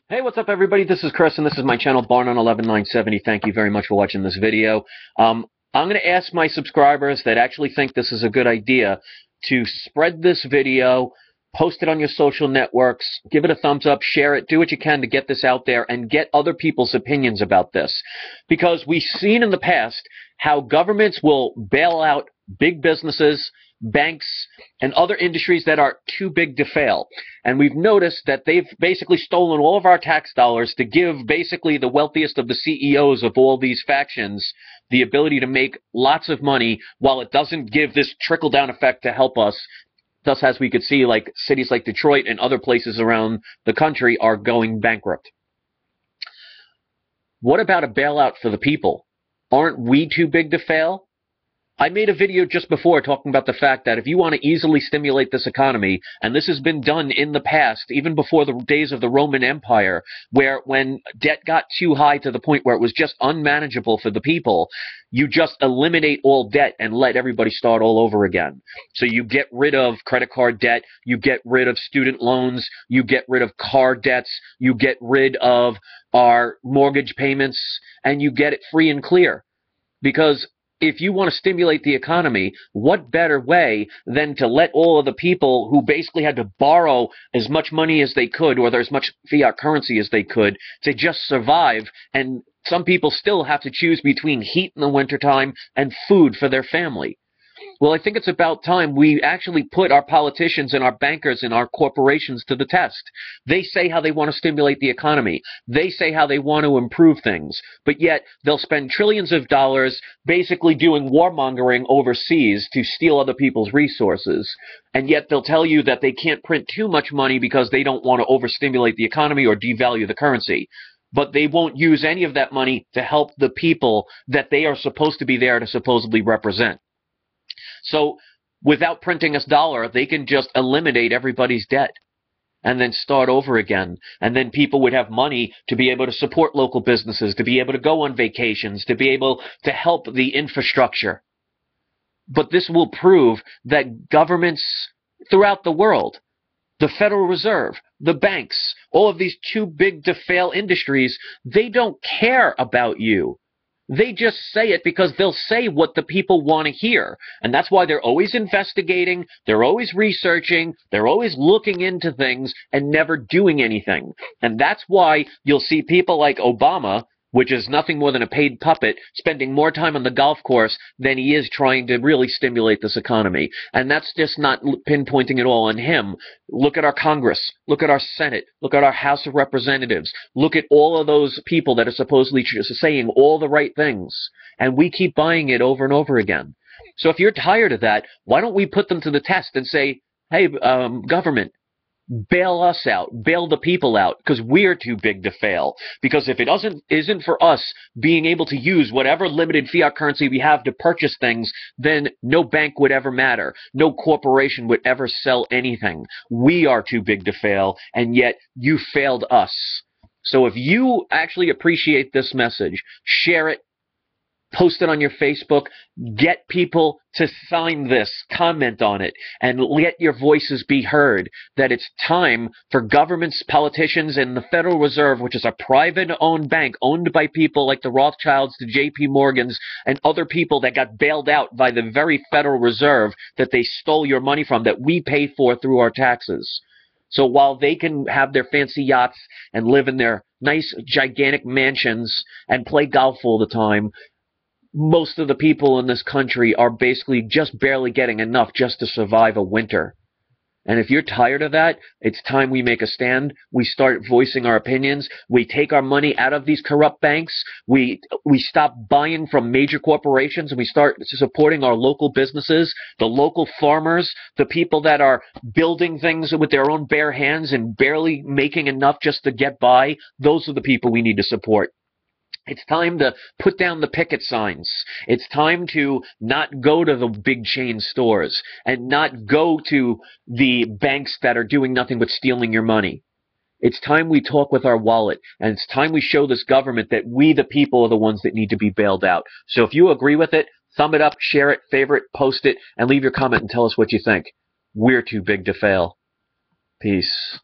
Hey, what's up, everybody? This is Chris, and this is my channel, Barn on 11970. Thank you very much for watching this video. I'm going to ask my subscribers that actually think this is a good idea to spread this video, post it on your social networks, give it a thumbs up, share it, do what you can to get this out there and get other people's opinions about this. Because we've seen in the past how governments will bail out big businesses, banks, and other industries that are too big to fail. And we've noticed that they've basically stolen all of our tax dollars to give basically the wealthiest of the CEOs of all these factions the ability to make lots of money, while it doesn't give this trickle-down effect to help us. Thus, as we could see, like cities like Detroit and other places around the country are going bankrupt. What about a bailout for the people? Aren't we too big to fail? I made a video just before talking about the fact that if you want to easily stimulate this economy, and this has been done in the past, even before the days of the Roman Empire, where when debt got too high to the point where it was just unmanageable for the people, you just eliminate all debt and let everybody start all over again. So you get rid of credit card debt, you get rid of student loans, you get rid of car debts, you get rid of our mortgage payments, and you get it free and clear. Because if you want to stimulate the economy, what better way than to let all of the people who basically had to borrow as much money as they could, or as much fiat currency as they could, to just survive? And some people still have to choose between heat in the wintertime and food for their family. Well, I think it's about time we actually put our politicians and our bankers and our corporations to the test. They say how they want to stimulate the economy. They say how they want to improve things. But yet they'll spend trillions of dollars basically doing warmongering overseas to steal other people's resources. And yet they'll tell you that they can't print too much money because they don't want to overstimulate the economy or devalue the currency. But they won't use any of that money to help the people that they are supposed to be there to supposedly represent. So without printing a dollar, they can just eliminate everybody's debt and then start over again. And then people would have money to be able to support local businesses, to be able to go on vacations, to be able to help the infrastructure. But this will prove that governments throughout the world, the Federal Reserve, the banks, all of these too big to fail industries, they don't care about you. They just say it because they'll say what the people want to hear. And that's why they're always investigating, they're always researching, they're always looking into things and never doing anything. And that's why you'll see people like Obama, which is nothing more than a paid puppet, spending more time on the golf course than he is trying to really stimulate this economy. And that's just not pinpointing it all on him. Look at our Congress. Look at our Senate. Look at our House of Representatives. Look at all of those people that are supposedly saying all the right things. And we keep buying it over and over again. So if you're tired of that, why don't we put them to the test and say, hey, government, bail us out, bail the people out, because we're too big to fail. Because if it isn't for us being able to use whatever limited fiat currency we have to purchase things, then no bank would ever matter. No corporation would ever sell anything. We are too big to fail, and yet you failed us. So if you actually appreciate this message, share it, post it on your Facebook, get people to sign this, comment on it, and let your voices be heard that it's time for governments, politicians, and the Federal Reserve, which is a private-owned bank owned by people like the Rothschilds, the J.P. Morgans, and other people that got bailed out by the very Federal Reserve that they stole your money from, that we pay for through our taxes. So while they can have their fancy yachts and live in their nice, gigantic mansions and play golf all the time, most of the people in this country are basically just barely getting enough just to survive a winter. And if you're tired of that, it's time we make a stand. We start voicing our opinions. We take our money out of these corrupt banks. We stop buying from major corporations, and we start supporting our local businesses, the local farmers, the people that are building things with their own bare hands and barely making enough just to get by. Those are the people we need to support. It's time to put down the picket signs. It's time to not go to the big chain stores and not go to the banks that are doing nothing but stealing your money. It's time we talk with our wallet, and it's time we show this government that we, the people, are the ones that need to be bailed out. So if you agree with it, thumb it up, share it, favorite, post it, and leave your comment and tell us what you think. We're too big to fail. Peace.